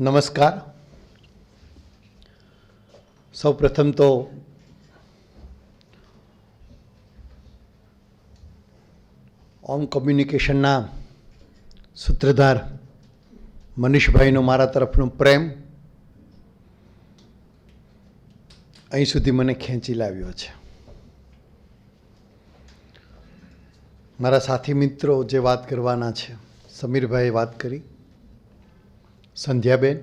નમસ્કાર. સૌ પ્રથમ તો ઓમ કોમ્યુનિકેશનના સૂત્રધાર મનીષભાઈનો મારા તરફનો પ્રેમ અહીં સુધી મને ખેંચી લાવ્યો છે. મારા સાથી મિત્રો જે વાત કરવાના છે, સમીરભાઈએ વાત કરી, સંધ્યાબેન,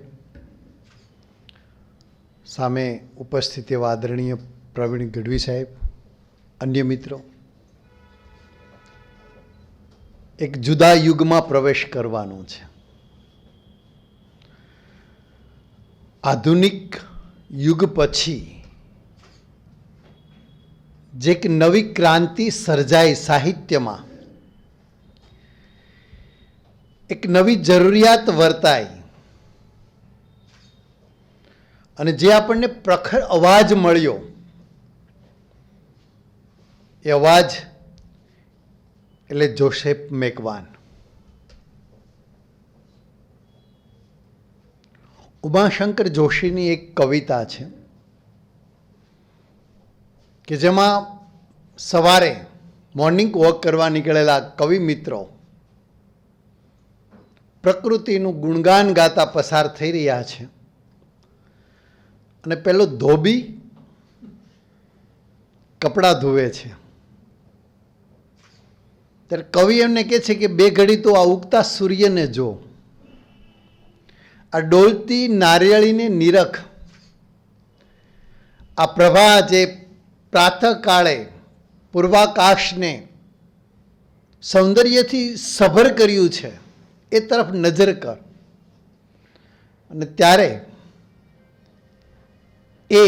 સામે ઉપસ્થિત એવા આદરણીય પ્રવીણ ગઢવી સાહેબ, અન્ય મિત્રો, એક જુદા યુગમાં પ્રવેશ કરવાનો છે. આધુનિક યુગ પછી જે એક નવી ક્રાંતિ સર્જાઈ સાહિત્યમાં, એક નવી જરૂરિયાત વર્તાઈ અને જે આપણને પ્રખર અવાજ મળ્યો, એ અવાજ એટલે જોસેફ મેકવાન. ઉમાશંકર જોશીની એક કવિતા છે કે જેમાં સવારે મોર્નિંગ વોક કરવા નીકળેલા કવિ મિત્રો પ્રકૃતિનું ગુણગાન ગાતા પસાર થઈ રહ્યા છે અને પેલો ધોબી કપડાં ધોવે છે. ત્યારે કવિ એમને કહે છે કે બે ઘડી તો આ ઉગતા સૂર્યને જો, આ ડોલતી નારિયેળીને નિરખ, આ પ્રભા જે પ્રાતઃકાળે પૂર્વાકાશને સૌંદર્યથી સભર કર્યું છે એ તરફ નજર કર. અને ત્યારે એ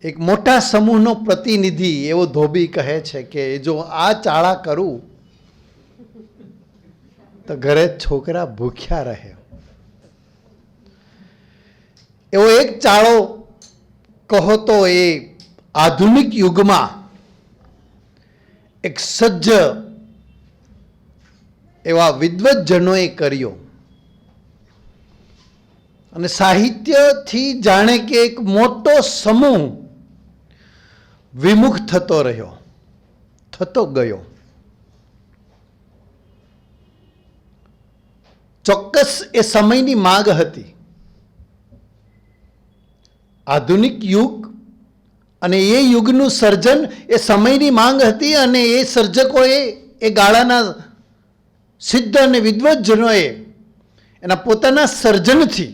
એક મોટા સમૂહનો પ્રતિનિધિ એવો ધોબી કહે છે કે જો આ ચાળા કરું તો ઘરે છોકરા ભૂખ્યા રહે. એવો એક ચાળો કહો તો એ આધુનિક યુગમાં એક સજ્જ એવા વિદ્વજ્જનોએ કર્યો અને સાહિત્યથી જાણે કે એક મોટો સમૂહ વિમુખ થતો રહ્યો, થતો ગયો. ચોક્કસ એ સમયની માંગ હતી. આધુનિક યુગ અને એ યુગનું સર્જન એ સમયની માંગ હતી અને એ સર્જકોએ, એ ગાળાના સિદ્ધ અને વિદ્વજ્જનોએ એના પોતાના સર્જનથી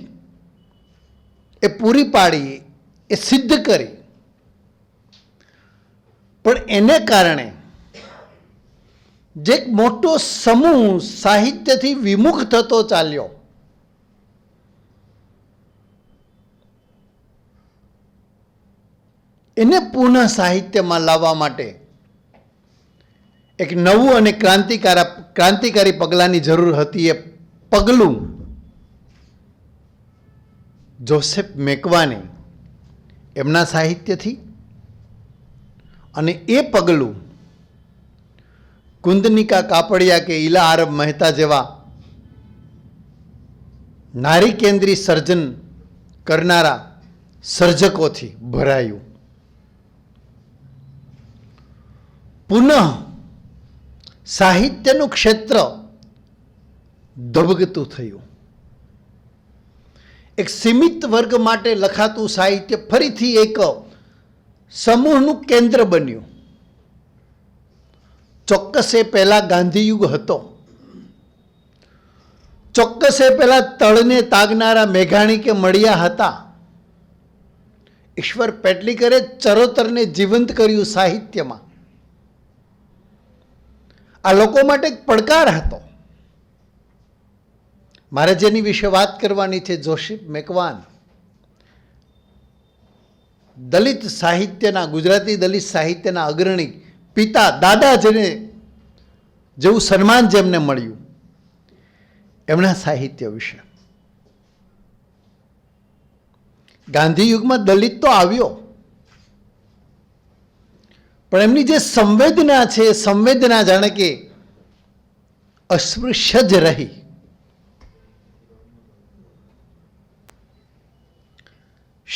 એ પૂરી પાડી, એ સિદ્ધ કરી. પણ એને કારણે જે એક મોટો સમૂહ સાહિત્યથી વિમુખ થતો ચાલ્યો, એને પુનઃ સાહિત્યમાં લાવવા માટે એક નવું અને ક્રાંતિકારી પગલાંની જરૂર હતી. એ પગલું જોસેફ મેકવાને એમના સાહિત્યથી, અને એ પગલું કુંદનિકા કાપડિયા કે ઈલા આરબ મહેતા જેવા નારી કેન્દ્રી સર્જન કરનારા સર્જકોથી ભરાયું. પુનઃ સાહિત્યનું ક્ષેત્ર ધબકતું થયું. એક સીમિત વર્ગ માટે લખાતું સાહિત્ય ફરીથી એક સમૂહનું કેન્દ્ર બન્યું. ચોક્કસ એ પહેલા ગાંધીયુગ હતો. ચોક્કસ એ પહેલા તળને તાગનારા મેઘાણી કે મળ્યા હતા. ઈશ્વર પેટલીકરે ચરોતરને જીવંત કર્યું સાહિત્યમાં. આ લોકો માટે એક પડકાર હતો. મારે જેની વિશે વાત કરવાની છે, જોસેફ મેકવાન, દલિત સાહિત્યના, ગુજરાતી દલિત સાહિત્યના અગ્રણી પિતા, દાદા, જેને જેવું સન્માન જેમને મળ્યું, એમના સાહિત્ય વિશે. ગાંધી યુગમાં દલિત તો આવ્યો, પણ એમની જે સંવેદના છે, સંવેદના જાણે કે અસ્પૃશ્ય જ રહી.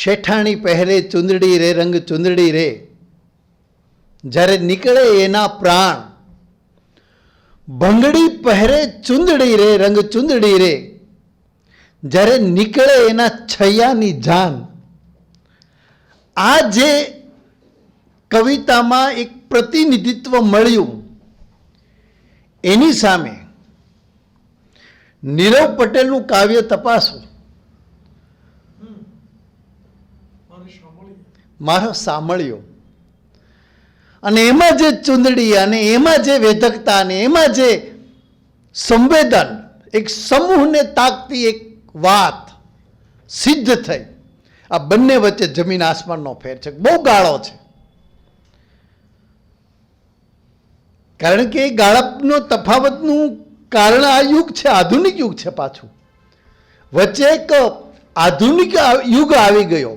શેઠાણી પહેરે ચુંદડી રે રંગ ચુંદડી રે, જ્યારે નીકળે એના પ્રાણ. ભંગડી પહેરે ચુંદડી રે રંગ ચુંદડી રે, જ્યારે નીકળે એના છૈયાની જાન. આ જે કવિતામાં એક પ્રતિનિધિત્વ મળ્યું, એની સામે નીરવ પટેલનું કાવ્ય તપાસો. મારો સાંભળ્યો, અને એમાં જે ચુંદડી અને એમાં જે વેધકતા અને એમાં જે સંવેદન, એક સમૂહને તાકતી એક વાત સિદ્ધ થઈ. આ બંને વચ્ચે જમીન આસમાનનો ફેર છે, બહુ ગાળો છે. કારણ કે એ ગાળપનો તફાવતનું કારણ આ યુગ છે, આધુનિક યુગ છે. પાછું વચ્ચે એક આધુનિક યુગ આવી ગયો,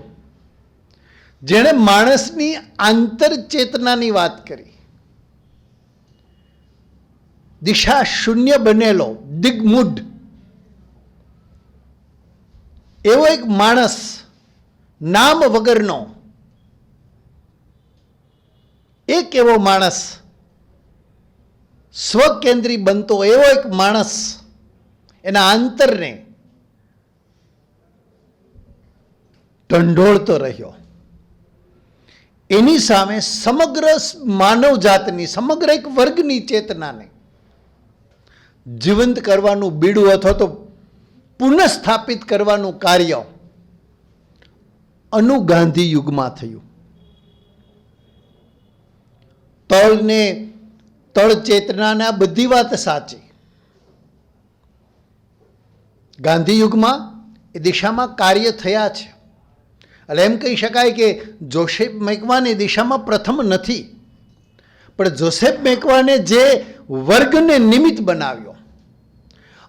જેણે માણસની આંતરચેતનાની વાત કરી. દિશા શૂન્ય બનેલો દિગ્મૂઢ એવો એક માણસ, નામ વગરનો એક એવો માણસ, સ્વકેન્દ્રી બનતો એવો એક માણસ, એના આંતરને ઢંઢોળતો રહ્યો. એની સામે સમગ્ર માનવ જાતની, સમગ્ર એક વર્ગની ચેતનાને જીવંત કરવાનું બીડું અથવા તો પુનઃસ્થાપિત કરવાનું કાર્ય અનુગાંધી યુગમાં થયું. તળને તળ ચેતનાને આ બધી વાત સાચી. ગાંધી યુગમાં એ દિશામાં કાર્ય થયા છે. એટલે એમ કહી શકાય કે જોસેફ મેકવાન એ દિશામાં પ્રથમ નથી, પણ જોસેફ મેકવાને જે વર્ગને નિમિત્ત બનાવ્યો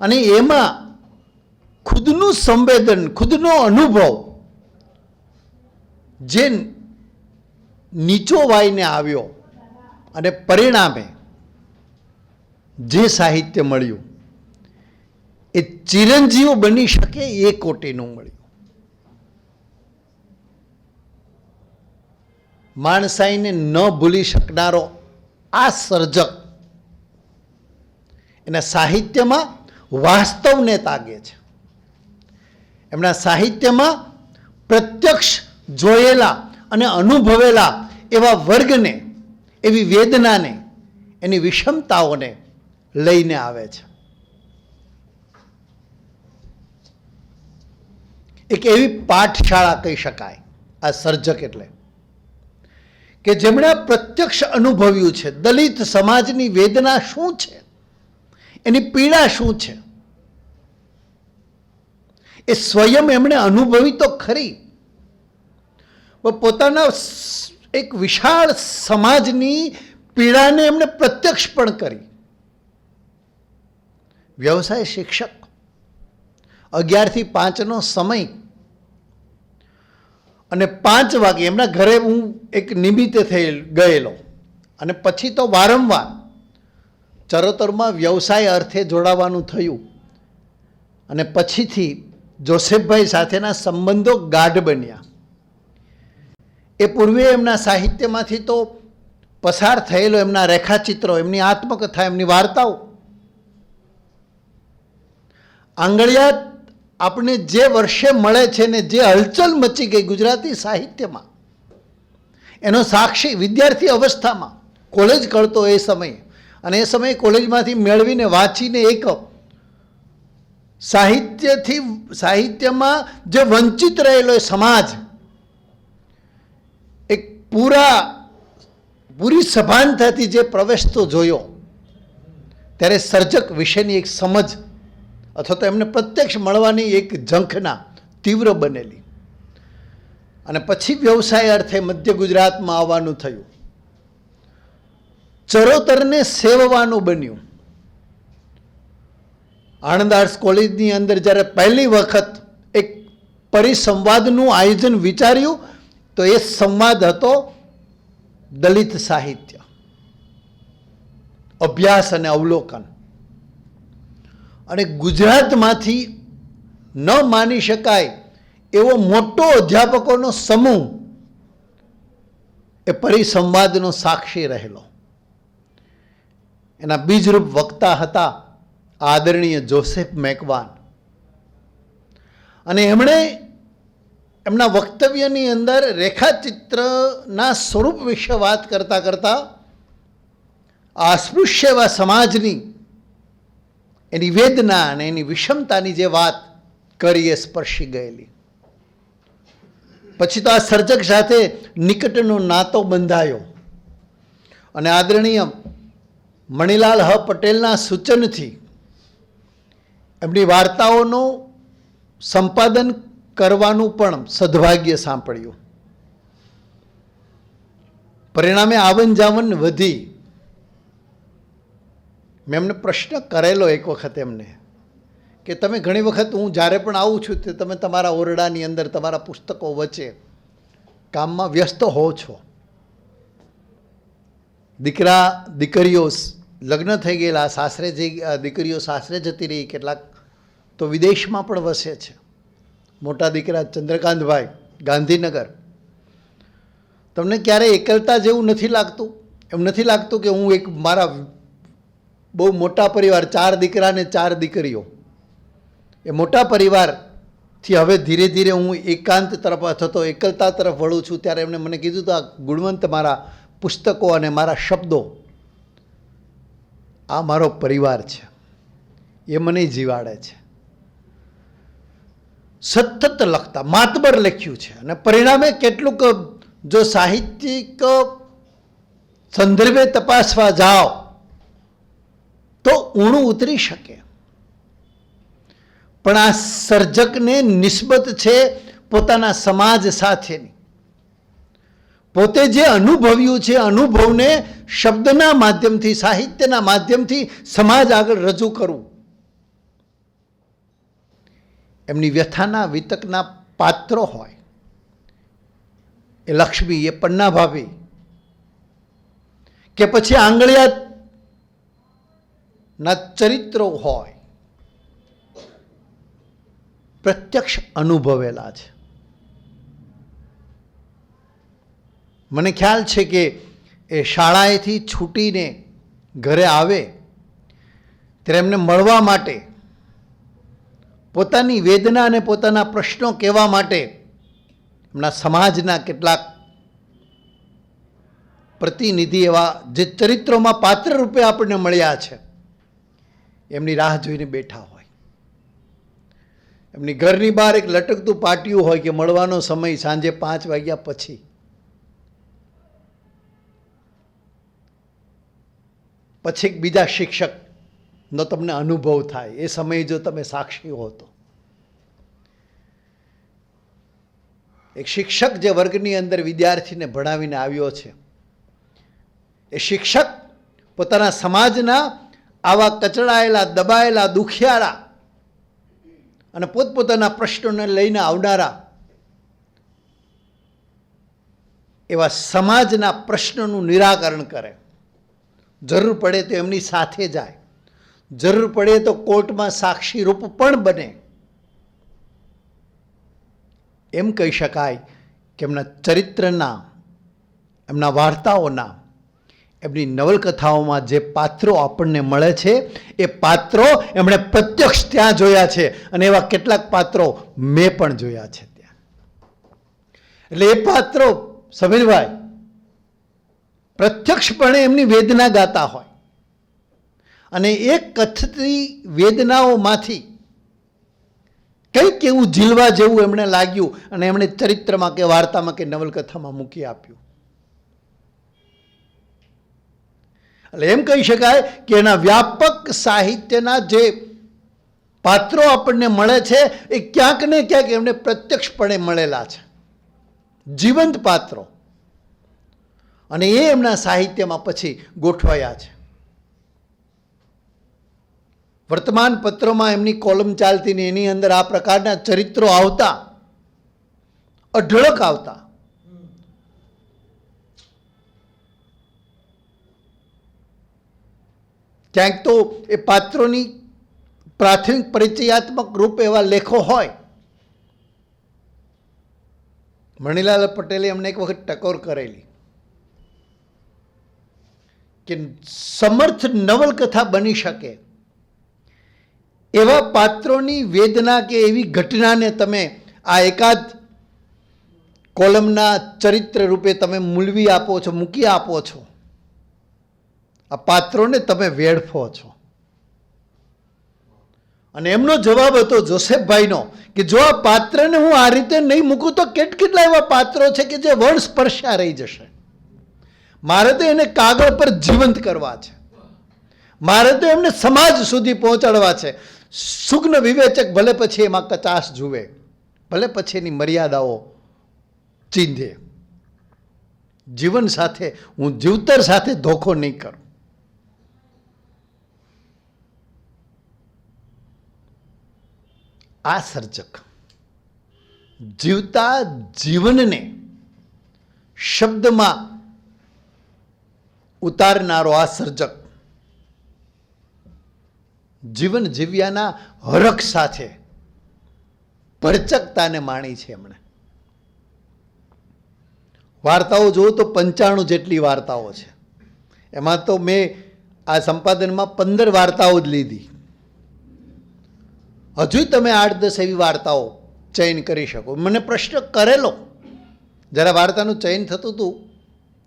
અને એમાં ખુદનું સંવેદન, ખુદનો અનુભવ જે નીચો વાઈને આવ્યો અને પરિણામે જે સાહિત્ય મળ્યું એ ચિરંજીવ બની શકે એ કોટીનું મળ્યું. માણસાઈને ન ભૂલી શકનારો આ સર્જક એના સાહિત્યમાં વાસ્તવને તાગે છે. એમના સાહિત્યમાં પ્રત્યક્ષ જોયેલા અને અનુભવેલા એવા વર્ગને, એવી વેદનાને, એની વિષમતાઓને લઈને આવે છે. એક એવી પાઠશાળા કહી શકાય આ સર્જક એટલે, કે જેમણે પ્રત્યક્ષ અનુભવ્યું છે દલિત સમાજની વેદના શું છે, એની પીડા શું છે. એ સ્વયં એમણે અનુભવી તો ખરી, પણ પોતાના એક વિશાળ સમાજની પીડાને એમણે પ્રત્યક્ષ પણ કરી. વ્યવસાય શિક્ષક, 11 થી 5નો સમય, અને 5 વાગે એમના ઘરે હું એક નિમિત્તે ગયેલો, અને પછી તો વારંવાર ચરોતરમાં વ્યવસાય અર્થે જોડાવાનું થયું, અને પછીથી જોસેફભાઈ સાથેના સંબંધો ગાઢ બન્યા. એ પૂર્વે એમના સાહિત્યમાંથી તો પસાર થયેલો એમના રેખાચિત્રો, એમની આત્મકથા, એમની વાર્તાઓ, આંગળિયાત આપણે જે વર્ષે મળે છે ને જે હલચલ મચી ગઈ ગુજરાતી સાહિત્યમાં, એનો સાક્ષી વિદ્યાર્થી અવસ્થામાં કોલેજ કરતો એ સમયે, અને એ સમયે કોલેજમાંથી મેળવીને વાંચીને એક સાહિત્યમાં જે વંચિત રહેલો એ સમાજ એક પૂરી સભાનતાથી જે પ્રવેશતો જોયો, ત્યારે સર્જક વિશેની એક સમજ અથવા તો એમને પ્રત્યક્ષ મળવાની એક ઝંખના તીવ્ર બનેલી, અને પછી વ્યવસાય અર્થે મધ્ય ગુજરાતમાં આવવાનું થયું. ચરોતરને સેવવાનું બન્યું. આણંદ આર્ટ્સ કોલેજની અંદર જ્યારે પહેલી વખત એક પરિસંવાદનું આયોજન વિચાર્યું, તો એ સંવાદ હતો દલિત સાહિત્ય, અભ્યાસ અને અવલોકન. અને ગુજરાતમાંથી ન માની શકાય એવો મોટો અધ્યાપકોનો સમૂહ એ પરિસંવાદનો સાક્ષી રહેલો. એના બીજરૂપ વક્તા હતા આદરણીય જોસેફ મેકવાન. અને એમણે એમના વક્તવ્યની અંદર રેખાચિત્રના સ્વરૂપ વિશે વાત કરતાં કરતાં અસ્પૃશ્ય એવા સમાજની એની વેદના અને એની વિષમતાની જે વાત કરી એ સ્પર્શી ગયેલી. પછી તો આ સર્જક સાથે નિકટનો નાતો બંધાયો અને આદરણીય મણિલાલ હ પટેલના સૂચનથી એમની વાર્તાઓનું સંપાદન કરવાનું પણ સદભાગ્ય સાંપડ્યું. પરિણામે આવન જાવન વધી. મેં એમને પ્રશ્ન કરેલો એક વખત એમને કે તમે ઘણી વખત હું જ્યારે પણ આવું છું તે તમે તમારા ઓરડાની અંદર તમારા પુસ્તકો વચ્ચે કામમાં વ્યસ્ત હો છો. દીકરીઓ લગ્ન થઈ ગયેલા, સાસરે દીકરીઓ સાસરે જતી રહી, કેટલાક તો વિદેશમાં પણ વસે છે. મોટા દીકરા ચંદ્રકાંતભાઈ ગાંધીનગર. તમને ક્યારેય એકલતા જેવું નથી લાગતું? એમ નથી લાગતું કે હું એક મારા બહુ મોટા પરિવાર, 4 દીકરા ને 4 દીકરીઓ, એ મોટા પરિવારથી હવે ધીરે ધીરે હું એકાંત તરફ અથવા એકલતા તરફ વળું છું. ત્યારે એમણે મને કીધું તો આ ગુણવંત મારા પુસ્તકો અને મારા શબ્દો, આ મારો પરિવાર છે, એ મને જીવાડે છે. સતત લખતા, માતબર લખ્યું છે અને પરિણામે કેટલુંક જો સાહિત્યિક સંદર્ભે તપાસવા જાઓ તો ઊણું ઉતરી શકે. પણ આ સર્જકને નિસ્બત છે પોતાના સમાજ સાથેની. પોતે જે અનુભવ્યું છે, અનુભવને શબ્દના માધ્યમથી, સાહિત્યના માધ્યમથી સમાજ આગળ રજૂ કરવું. એમની વ્યથાના વિતકના પાત્રો હોય, એ લક્ષ્મી, એ પન્ના ભાભી, કે પછી આંગળિયાના ચરિત્રો હોય, પ્રત્યક્ષ અનુભવેલા છે. મને ખ્યાલ છે કે એ શાળાએથી છૂટીને ઘરે આવે ત્યારે એમને મળવા માટે, પોતાની વેદના અને પોતાના પ્રશ્નો કહેવા માટે એમના સમાજના કેટલાક પ્રતિનિધિ એવા જે ચરિત્રોમાં પાત્ર રૂપે આપણને મળ્યા છે, એમની રાહ જોઈને બેઠા હોય. એમની ઘરની બહાર એક લટકતું પાટિયું હોય કે મળવાનો સમય સાંજે 5 વાગ્યા પછી. પછી એક બીજા શિક્ષકનો તમને અનુભવ થાય. એ સમયે જો તમે સાક્ષી હો તો એક શિક્ષક જે વર્ગની અંદર વિદ્યાર્થીને ભણાવીને આવ્યો છે, એ શિક્ષક પોતાના સમાજના આવા કચડાયેલા, દબાયેલા, દુખિયાળા અને પોતપોતાના પ્રશ્નોને લઈને આવનારા એવા સમાજના પ્રશ્નોનું નિરાકરણ કરે. જરૂર પડે તો એમની સાથે જાય, જરૂર પડે તો કોર્ટમાં સાક્ષી રૂપ પણ બને. એમ કહી શકાય કે એમના ચરિત્રના, એમના વાર્તાઓના, એમની નવલકથાઓમાં જે પાત્રો આપણને મળે છે એ પાત્રો એમણે પ્રત્યક્ષ ત્યાં જોયા છે અને એવા કેટલાક પાત્રો મેં પણ જોયા છે ત્યાં. એટલે એ પાત્રો સમીરભાઈ પ્રત્યક્ષપણે એમની વેદના ગાતા હોય અને એ કથતી વેદનાઓમાંથી કંઈક એવું ઝીલવા જેવું એમણે લાગ્યું અને એમણે ચરિત્રમાં કે વાર્તામાં કે નવલકથામાં મૂકી આપ્યું. એટલે એમ કહી શકાય કે એના વ્યાપક સાહિત્યના જે પાત્રો આપણને મળે છે એ ક્યાંક ને ક્યાંક એમને પ્રત્યક્ષપણે મળેલા છે, જીવંત પાત્રો, અને એ એમના સાહિત્યમાં પછી ગોઠવાયા છે. વર્તમાન પત્રોમાં એમની કોલમ ચાલતી ને એની અંદર આ પ્રકારના ચરિત્રો આવતા, અઢળક આવતા. ક્યાંક તો એ પાત્રોની પ્રાથમિક પરિચયાત્મક રૂપ એવા લેખો હોય મણિલાલ પટેલે અમને એક વખત ટકોર કરેલી કે સમર્થ નવલકથા બની શકે એવા પાત્રોની વેદના કે એવી ઘટનાને તમે આ એકાદ કોલમના ચરિત્ર રૂપે તમે મૂલવી આપો છો, મૂકી આપો છો. આ પાત્રોને તમે વેડફો છો. અને એમનો જવાબ હતો જોસેફભાઈનો કે જો આ પાત્રને હું આ રીતે નહીં મૂકું તો કેટલા એવા પાત્રો છે કે જે વર્ણ સ્પર્શ્યા રહી જશે. મારે તો એને કાગળ પર જીવંત કરવા છે, મારે તો એમને સમાજ સુધી પહોંચાડવા છે. સુગ્ન વિવેચક ભલે પછી એમાં કચાશ જુએ, ભલે પછી એની મર્યાદાઓ ચીંધે. જીવન સાથે હું જીવતર સાથે ધોખો નહીં કરું. આ સર્જક જીવતા જીવનને શબ્દમાં ઉતારનારો આ સર્જક જીવન જીવ્યાના હરખ સાથે ભરચકતાને માણી છે એમણે. વાર્તાઓ જુઓ તો 95 જેટલી વાર્તાઓ છે. એમાં તો મેં આ સંપાદનમાં 15 વાર્તાઓ જ લીધી. હજુ તમે 8-10 એવી વાર્તાઓ ચયન કરી શકો. મને પ્રશ્ન કરેલો જ્યારે વાર્તાનું ચયન થતું હતું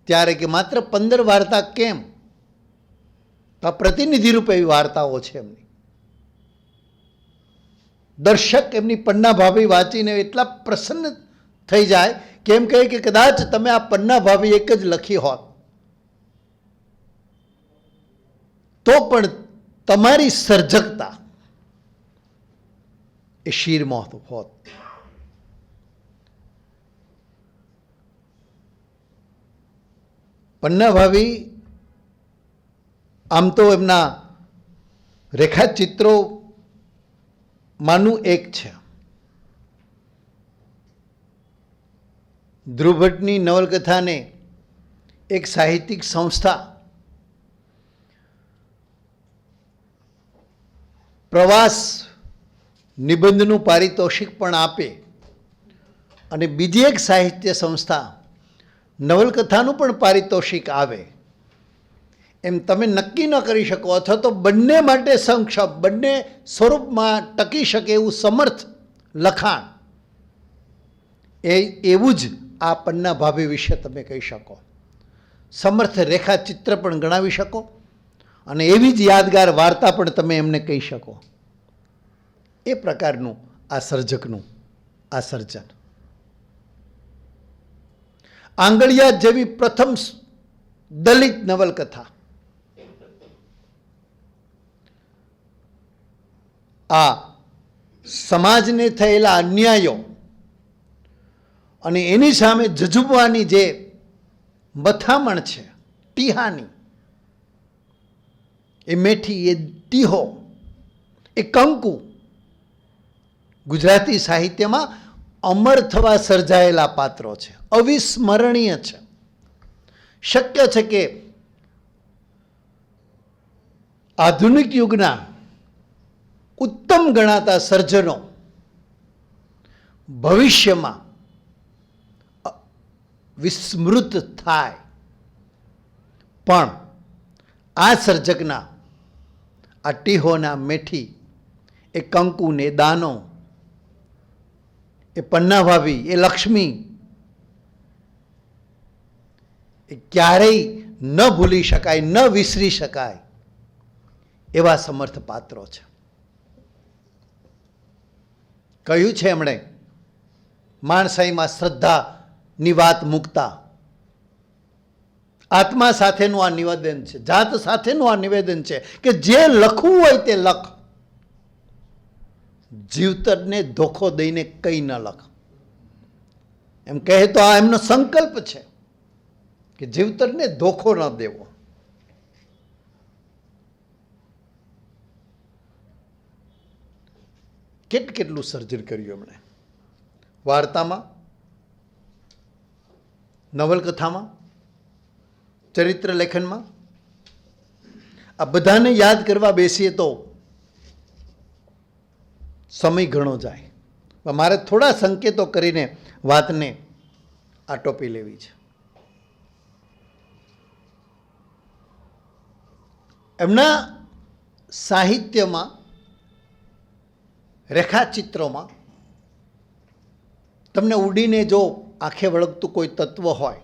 ત્યારે કે માત્ર 15 વાર્તા કેમ? તો પ્રતિનિધિ રૂપે એવી વાર્તાઓ છે એમની. દર્શક એમની પન્ના ભાભી વાંચીને એટલા પ્રસન્ન થઈ જાય કે એમ કહે કે કદાચ તમે આ પન્ના ભાભી એક જ લખી હોત તો પણ તમારી સર્જકતા એ શીરમાં હોત. પન્ના ભાભી આમ તો એમના રેખાચિત્રો માનું એક છે. ધ્રુવ ભટ્ટની નવલકથાને એક સાહિત્યિક સંસ્થા પ્રવાસ નિબંધનું પારિતોષિક પણ આપે અને બીજી એક સાહિત્ય સંસ્થા નવલકથાનું પણ પારિતોષિક આવે, એમ તમે નક્કી ન કરી શકો અથવા તો બંને માટે સંક્ષેપ, બંને સ્વરૂપમાં ટકી શકે એવું સમર્થ લખાણ એવું જ આ પન્ના ભાભી વિશે તમે કહી શકો. સમર્થ રેખાચિત્ર પણ ગણાવી શકો અને એવી જ યાદગાર વાર્તા પણ તમે એમને કહી શકો. એ પ્રકારનું આ સર્જકનું આ સર્જન. આંગળિયા જેવી પ્રથમ દલિત નવલકથા આ સમાજને થયેલા અન્યાયો અને એની સામે જજુમવાની જે મથામણ છે, ટીહાની, એ મેઠી, એ ટીહો, એ કંકુ ગુજરાતી સાહિત્યમાં અમર થવા સર્જાયેલા પાત્રો છે, અવિસ્મરણીય છે. શક્ય છે કે આધુનિક યુગના ઉત્તમ ગણાતા સર્જનો ભવિષ્યમાં વિસ્મૃત થાય, પણ આ સર્જકના આ ટીહોના મેઠી, એ કંકુ ને દાનો, એ પન્ના ભાભી, એ લક્ષ્મી, એ ક્યારેય ન ભૂલી શકાય, ન વિસરી શકાય એવા સમર્થ પાત્રો છે. કહ્યું છે એમણે માણસાઈમાં શ્રદ્ધાની વાત મૂકતા, આત્મા સાથેનું આ નિવેદન છે, જાત સાથેનું આ નિવેદન છે કે જે લખવું હોય તે લખ, જીવતરને ધોખો દઈને કંઈ ન લખ. એમ કહે તો આ એમનો સંકલ્પ છે કે જીવતરને ધોખો ન દેવો. કેટલું સર્જન કર્યું એમણે વાર્તામાં, નવલકથામાં, ચરિત્ર લેખનમાં. આ બધાને યાદ કરવા બેસીએ તો સમય ઘણો જાય. મારે થોડા સંકેતો કરીને વાતને આ ટોપી લેવી છે. એમના સાહિત્યમાં, રેખાચિત્રોમાં તમને ઉડીને જો આંખે વળગતું કોઈ તત્વ હોય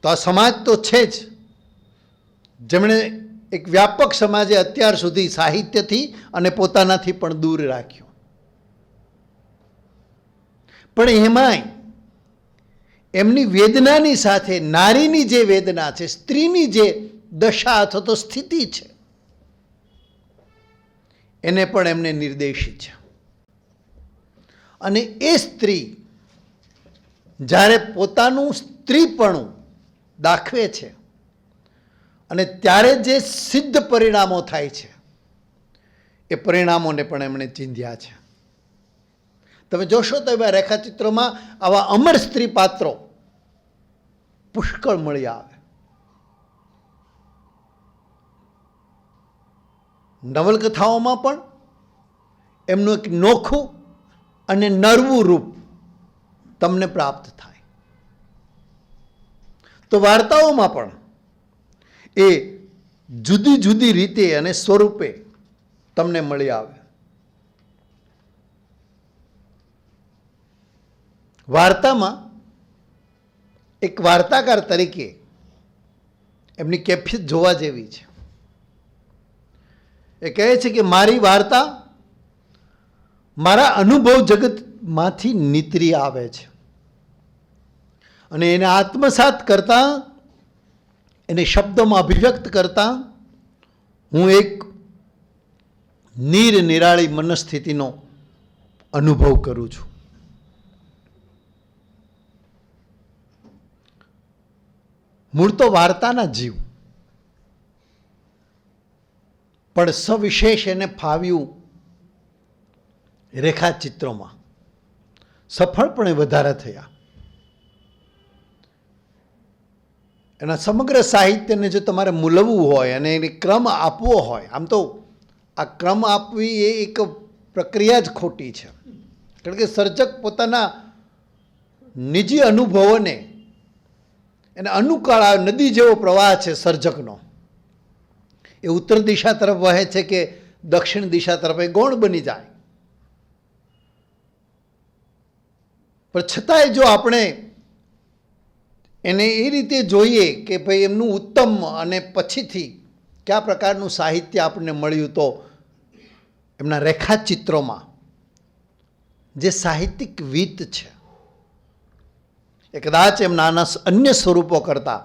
તો આ સમાજ તો છે જ, જેમણે એક વ્યાપક સમાજે અત્યાર સુધી સાહિત્યથી અને પોતાનાથી પણ દૂર રાખ્યો. પણ એમાંય એમની વેદનાની સાથે નારીની જે વેદના છે, સ્ત્રીની જે દશા અથવા તો સ્થિતિ છે, એને પણ એમને નિર્દેશી છે. અને એ સ્ત્રી જ્યારે પોતાનું સ્ત્રીપણું દાખવે છે અને ત્યારે જે સિદ્ધ પરિણામો થાય છે, એ પરિણામોને પણ એમણે ચીંધ્યા છે. તમે જોશો તો એવા રેખાચિત્રોમાં આવા અમર સ્ત્રી પાત્રો પુષ્કળ મળી આવે. નવલકથાઓમાં પણ એમનું એક નોખું અને નરવું રૂપ તમને પ્રાપ્ત થાય. તો વાર્તાઓમાં પણ એ જુદી જુદી રીતે અને સ્વરૂપે તમને મળી આવે. વાર્તામાં એક વાર્તાકાર તરીકે એમની કેફિયત જોવા જેવી છે. એ કહે છે કે મારી વાર્તા મારા અનુભવ જગતમાંથી નીતરી આવે છે અને એને આત્મસાત કરતા, એને શબ્દોમાં અભિવ્યક્ત કરતા હું એક નિરાળી મનસ્થિતિનો અનુભવ કરું છું. મૂળ તો વાર્તાના જીવ, પણ સવિશેષ એને ફાવ્યું રેખાચિત્રોમાં. સફળ પણ વધારે થયા. એના સમગ્ર સાહિત્યને જો તમારે મૂલવવું હોય અને એને ક્રમ આપવો હોય, આમ તો આ ક્રમ આપવી એ એક પ્રક્રિયા જ ખોટી છે. કારણ કે સર્જક પોતાના નિજી અનુભવોને એને અનુકાળ નદી જેવો પ્રવાહ છે સર્જકનો. એ ઉત્તર દિશા તરફ વહે છે કે દક્ષિણ દિશા તરફ, એ ગૌણ બની જાય. પણ છતાંય જો આપણે એને એ રીતે જોઈએ કે ભાઈ એમનું ઉત્તમ અને પછીથી કયા પ્રકારનું સાહિત્ય આપણને મળ્યું, તો એમના રેખાચિત્રોમાં જે સાહિત્યિક વિત છે એ કદાચ એમના અન્ય સ્વરૂપો કરતાં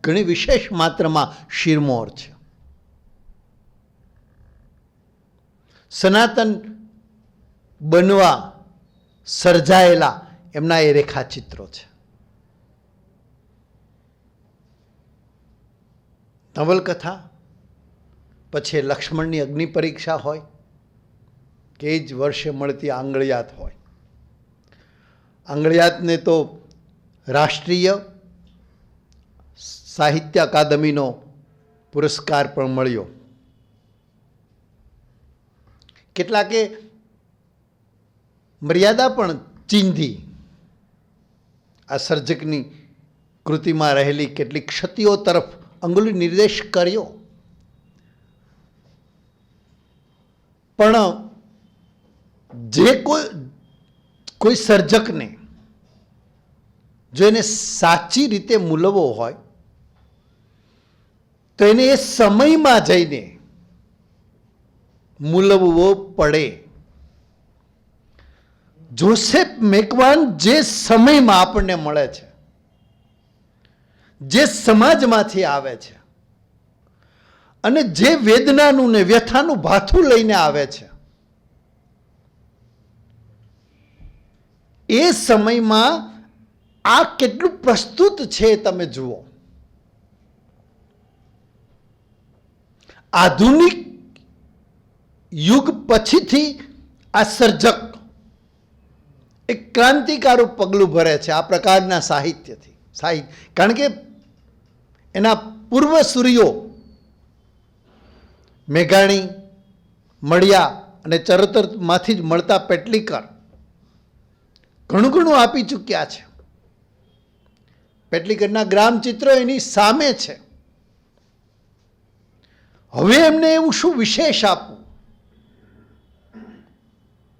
ઘણી વિશેષ માત્રામાં શિરમોર છે. સનાતન બનવા સર્જાયેલા એમના એ રેખાચિત્રો છે. નવલકથા પછી લક્ષ્મણની અગ્નિ પરીક્ષા હોય કે એ જ વર્ષે મળતી આંગળિયાત હોય. આંગળિયાતને તો રાષ્ટ્રીય સાહિત્ય અકાદમીનો પુરસ્કાર પણ મળ્યો. કેટલાકે મર્યાદા પણ ચીંધી આ સર્જકની કૃતિમાં રહેલી કેટલીક ક્ષતિઓ તરફ અંગુલી નિર્દેશ કર્યો. પણ જે કોઈ સર્જકને જો એને સાચી રીતે મૂલવો હોય તો એને એ સમયમાં જઈને મૂલવવો પડે. જોસેફ મેકવાન જે સમયમાં આપણને મળે છે, જે સમાજમાંથી આવે છે અને જે વેદનાનું ને વ્યથાનું ભાથું લઈને આવે છે, એ સમયમાં આ કેટલું પ્રસ્તુત છે તમે જુઓ. આધુનિક યુગ પછીથી આ સર્જક એક ક્રાંતિકારક પગલું ભરે છે આ પ્રકારના સાહિત્યથી. કારણ કે એના પૂર્વસૂરીઓ મેઘાણી, મળિયા અને ચરિત્રમાંથી જ મળતા પેટલીકર ઘણું ઘણું આપી ચૂક્યા છે. પેટલીગઢના ગ્રામચિત્રો એની સામે છે. હવે એમને એવું શું વિશેષ આપવું?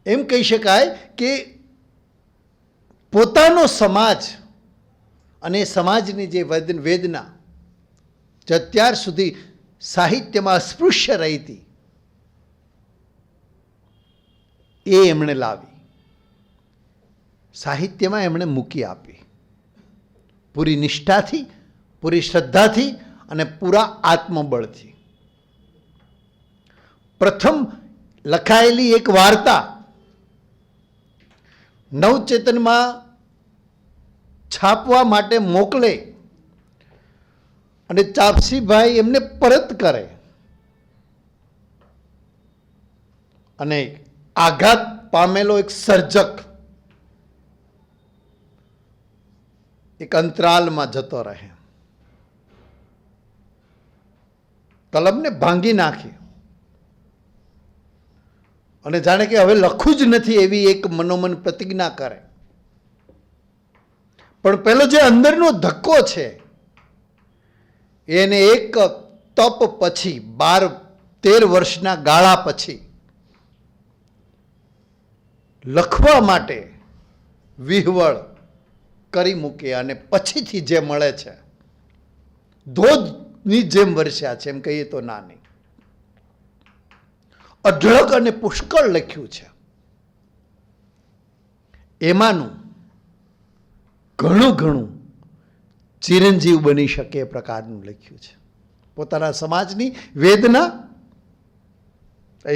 એમ કહી શકાય કે પોતાનો સમાજ અને સમાજની જે વેદના જે અત્યાર સુધી સાહિત્યમાં અસ્પૃશ્ય રહી હતી એ એમણે લાવી, સાહિત્યમાં એમણે મૂકી આપી, પૂરી નિષ્ઠાથી, પૂરી શ્રદ્ધાથી અને પૂરા આત્મબળથી. પ્રથમ લખાયેલી એક વાર્તા નવચેતનમાં છાપવા માટે મોકલે અને ચાપસીભાઈ એમને પરત કરે અને આઘાત પામેલો એક સર્જક એક અંતરાલમાં જતો રહે, કલમને ભાંગી નાખી અને જાણે કે હવે લખું જ નથી એવી એક મનોમન પ્રતિજ્ઞા કરે. પણ પેલો જે અંદરનો ધક્કો છે એને એક તપ પછી 12-13 વર્ષના ગાળા પછી લખવા માટે વિહવળ કરી મૂકે અને પછીથી જે મળે છે ધોધની જેમ વરસ્યા છે એમ કહીએ તો ના નહીં. અઢળક અને પુષ્કળ લખ્યું છે. એમાંનું ઘણું ઘણું ચિરંજીવ બની શકે એ પ્રકારનું લખ્યું છે. પોતાના સમાજની વેદના એ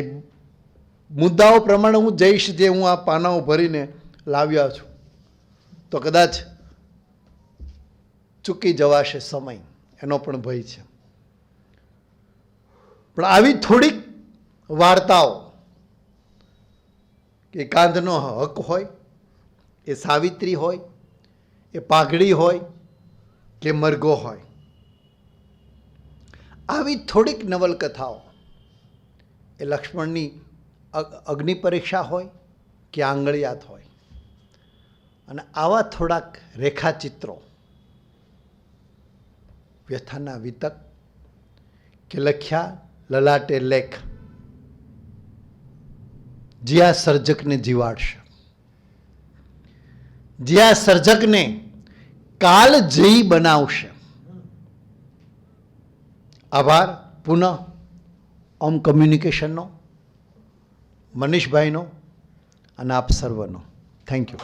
મુદ્દાઓ પ્રમાણે હું જઈશ, જે હું આ પાનાઓ ભરીને લાવ્યા છું તો કદાચ ચૂકી જવાશે સમય, એનો પણ ભય છે. પણ આવી થોડીક વાર્તાઓ કે કાંધનો હક હોય, એ સાવિત્રી હોય, એ પાઘડી હોય કે મરઘો હોય, આવી થોડીક નવલકથાઓ એ લક્ષ્મણની અગ્નિ પરીક્ષા હોય કે આંગળિયાત હોય, અને આવા થોડાક રેખાચિત્રો વ્યથાના વિતક કે લખ્યા લલાટે લેખ જે આ સર્જકને જીવાડશે, જે આ સર્જકને કાલજયી બનાવશે. આભાર પુનઃ ઓમ કમ્યુનિકેશનનો, મનીષભાઈનો અને આપ સર્વનો. Thank you.